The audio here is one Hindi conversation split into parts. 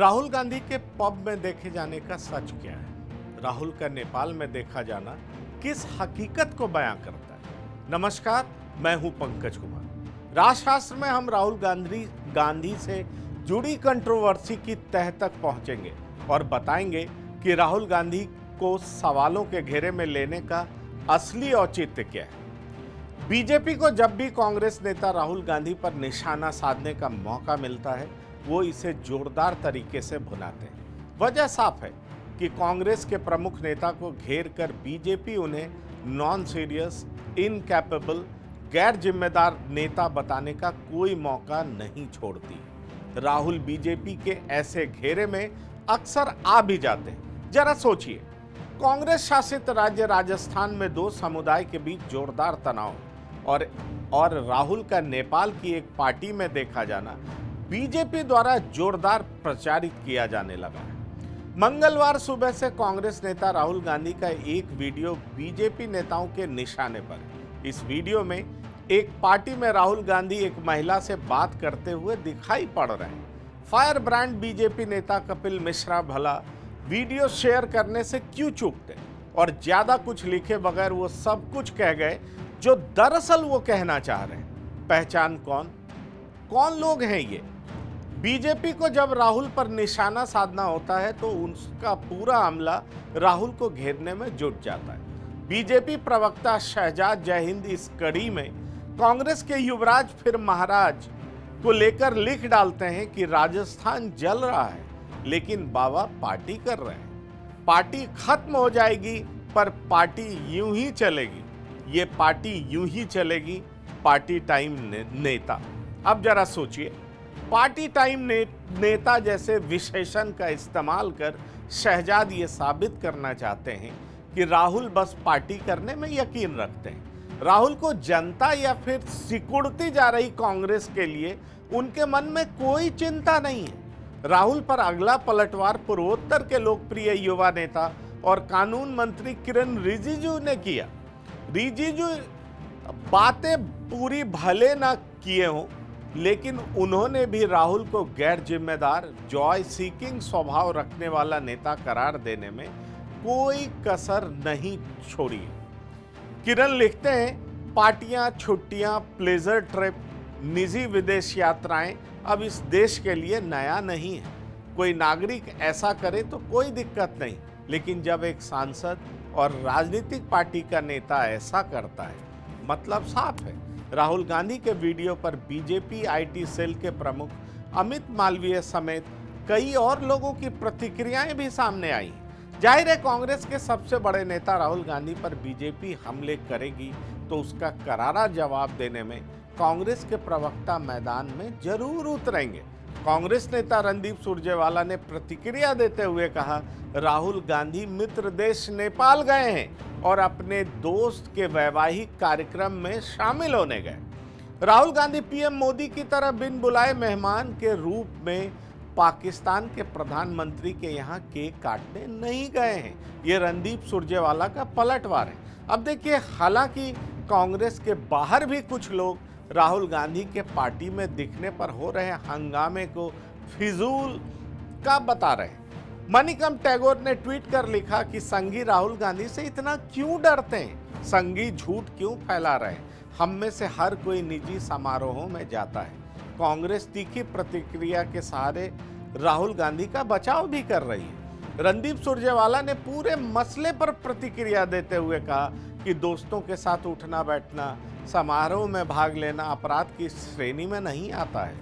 राहुल गांधी के पब में देखे जाने का सच क्या है? राहुल का नेपाल में देखा जाना किस हकीकत को बयां करता है? नमस्कार, मैं हूं पंकज कुमार। राजशास्त्र में हम राहुल गांधी से जुड़ी कंट्रोवर्सी की तह तक पहुंचेंगे और बताएंगे कि राहुल गांधी को सवालों के घेरे में लेने का असली औचित्य क्या है। बीजेपी को जब भी कांग्रेस नेता राहुल गांधी पर निशाना साधने का मौका मिलता है, वो इसे जोरदार तरीके से भुनाते हैं। वजह साफ है कि कांग्रेस के प्रमुख नेता को घेर कर बीजेपी उन्हें नॉन सीरियस, इनकैपेबल, गैर जिम्मेदार नेता बताने का कोई मौका नहीं छोड़ती। राहुल बीजेपी के ऐसे घेरे में अक्सर आ भी जाते हैं। जरा सोचिए, कांग्रेस शासित राज्य राजस्थान में दो समुदाय के बीच जोरदार तनाव और राहुल का नेपाल की एक पार्टी में देखा जाना बीजेपी द्वारा जोरदार प्रचारित किया जाने लगा है। मंगलवार सुबह से कांग्रेस नेता राहुल गांधी का एक वीडियो बीजेपी नेताओं के निशाने पर। इस वीडियो में एक पार्टी में राहुल गांधी एक महिला से बात करते हुए दिखाई पड़ रहे हैं। फायर ब्रांड बीजेपी नेता कपिल मिश्रा भला वीडियो शेयर करने से क्यों चूकते और ज्यादा कुछ लिखे बगैर वो सब कुछ कह गए जो दरअसल वो कहना चाह रहे हैं। पहचान कौन लोग हैं ये? बीजेपी को जब राहुल पर निशाना साधना होता है तो उसका पूरा अमला राहुल को घेरने में जुट जाता है। बीजेपी प्रवक्ता शहजाद जयहिंद इस कड़ी में कांग्रेस के युवराज फिर महाराज को लेकर लिख डालते हैं कि राजस्थान जल रहा है लेकिन बाबा पार्टी कर रहे हैं। पार्टी खत्म हो जाएगी पर पार्टी यूं ही चलेगी। ये पार्टी यूं ही चलेगी। पार्टी टाइम नेता। अब जरा सोचिए, पार्टी टाइम नेता जैसे विशेषण का इस्तेमाल कर शहजाद ये साबित करना चाहते हैं कि राहुल बस पार्टी करने में यकीन रखते हैं। राहुल को जनता या फिर सिकुड़ती जा रही कांग्रेस के लिए उनके मन में कोई चिंता नहीं है। राहुल पर अगला पलटवार पूर्वोत्तर के लोकप्रिय युवा नेता और कानून मंत्री किरण रिजिजू ने किया। रिजिजू बातें पूरी भले ना किए हों, लेकिन उन्होंने भी राहुल को गैर जिम्मेदार, जॉय सीकिंग स्वभाव रखने वाला नेता करार देने में कोई कसर नहीं छोड़ी। किरण लिखते हैं, पार्टियां, छुट्टियां, प्लेजर ट्रिप, निजी विदेश यात्राएं अब इस देश के लिए नया नहीं है। कोई नागरिक ऐसा करे तो कोई दिक्कत नहीं, लेकिन जब एक सांसद और राजनीतिक पार्टी का नेता ऐसा करता है, मतलब साफ है। राहुल गांधी के वीडियो पर बीजेपी आईटी सेल के प्रमुख अमित मालवीय समेत कई और लोगों की प्रतिक्रियाएं भी सामने आई। जाहिर है, कांग्रेस के सबसे बड़े नेता राहुल गांधी पर बीजेपी हमले करेगी तो उसका करारा जवाब देने में कांग्रेस के प्रवक्ता मैदान में जरूर उतरेंगे। कांग्रेस नेता रणदीप सुरजेवाला ने प्रतिक्रिया देते हुए कहा, राहुल गांधी मित्र देश नेपाल गए हैं और अपने दोस्त के वैवाहिक कार्यक्रम में शामिल होने गए। राहुल गांधी पीएम मोदी की तरह बिन बुलाए मेहमान के रूप में पाकिस्तान के प्रधानमंत्री के यहाँ केक काटने नहीं गए हैं। ये रणदीप सुरजेवाला का पलटवार है। अब देखिए, हालांकि कांग्रेस के बाहर भी कुछ लोग राहुल गांधी के पार्टी में दिखने पर हो रहे हंगामे को फिजूल का बता रहे हैं। मणिकम टैगोर ने ट्वीट कर लिखा कि संघी राहुल गांधी से इतना क्यों डरते हैं? संघी झूठ क्यों फैला रहे हैं? हम में से हर कोई निजी समारोहों में जाता है। कांग्रेस तीखी प्रतिक्रिया के सहारे राहुल गांधी का बचाव भी कर रही है। रणदीप सुरजेवाला ने पूरे मसले पर प्रतिक्रिया देते हुए कहा कि दोस्तों के साथ उठना बैठना, समारोह में भाग लेना अपराध की श्रेणी में नहीं आता है।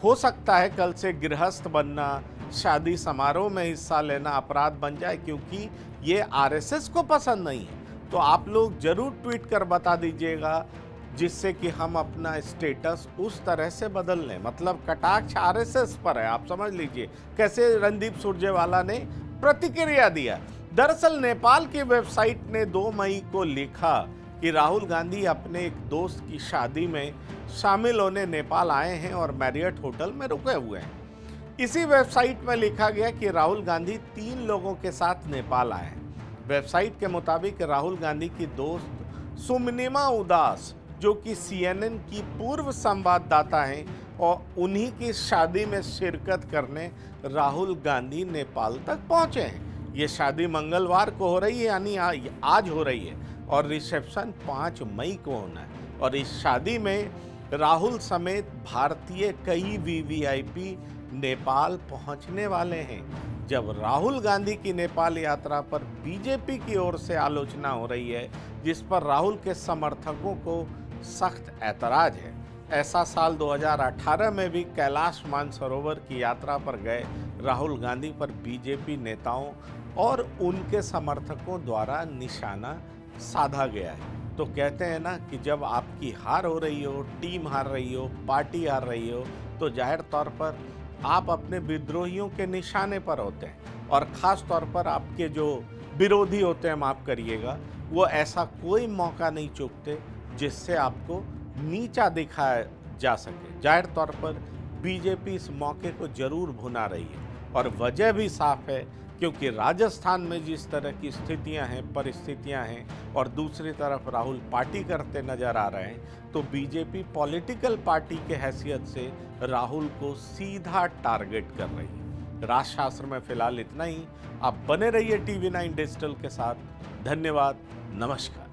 हो सकता है कल से गृहस्थ बनना, शादी समारोह में हिस्सा लेना अपराध बन जाए, क्योंकि ये आरएसएस को पसंद नहीं है। तो आप लोग जरूर ट्वीट कर बता दीजिएगा, जिससे कि हम अपना स्टेटस उस तरह से बदल लें। मतलब कटाक्ष आरएसएस पर है। आप समझ लीजिए कैसे रणदीप सुरजेवाला ने प्रतिक्रिया दिया। दरअसल नेपाल की वेबसाइट ने 2 मई को लिखा कि राहुल गांधी अपने एक दोस्त की शादी में शामिल होने नेपाल आए हैं और मैरियट होटल में रुके हुए हैं। इसी वेबसाइट में लिखा गया कि राहुल गांधी 3 लोगों के साथ नेपाल आए हैं। वेबसाइट के मुताबिक राहुल गांधी की दोस्त सुमनिमा उदास, जो कि CNN की पूर्व संवाददाता हैं, और उन्हीं की शादी में शिरकत करने राहुल गांधी नेपाल तक पहुंचे हैं। ये शादी मंगलवार को हो रही है, यानी आज हो रही है, और रिसेप्शन 5 मई को होना है। और इस शादी में राहुल समेत भारतीय कई वीवीआईपी नेपाल पहुंचने वाले हैं। जब राहुल गांधी की नेपाल यात्रा पर बीजेपी की ओर से आलोचना हो रही है, जिस पर राहुल के समर्थकों को सख्त ऐतराज है। ऐसा साल 2018 में भी कैलाश मानसरोवर की यात्रा पर गए राहुल गांधी पर बीजेपी नेताओं और उनके समर्थकों द्वारा निशाना साधा गया है। तो कहते हैं ना कि जब आपकी हार हो रही हो, टीम हार रही हो, पार्टी हार रही हो, तो जाहिर तौर पर आप अपने विद्रोहियों के निशाने पर होते हैं। और ख़ास तौर पर आपके जो विरोधी होते हैं, माफ़ करिएगा, वो ऐसा कोई मौका नहीं चूकते जिससे आपको नीचा दिखाया जा सके। जाहिर तौर पर बीजेपी इस मौके को जरूर भुना रही है, और वजह भी साफ है, क्योंकि राजस्थान में जिस तरह की स्थितियां हैं, परिस्थितियां हैं, और दूसरी तरफ राहुल पार्टी करते नजर आ रहे हैं, तो बीजेपी पॉलिटिकल पार्टी के हैसियत से राहुल को सीधा टारगेट कर रही है। राजशास्त्र में फिलहाल इतना ही। आप बने रहिए TV9 डिजिटल के साथ। धन्यवाद, नमस्कार।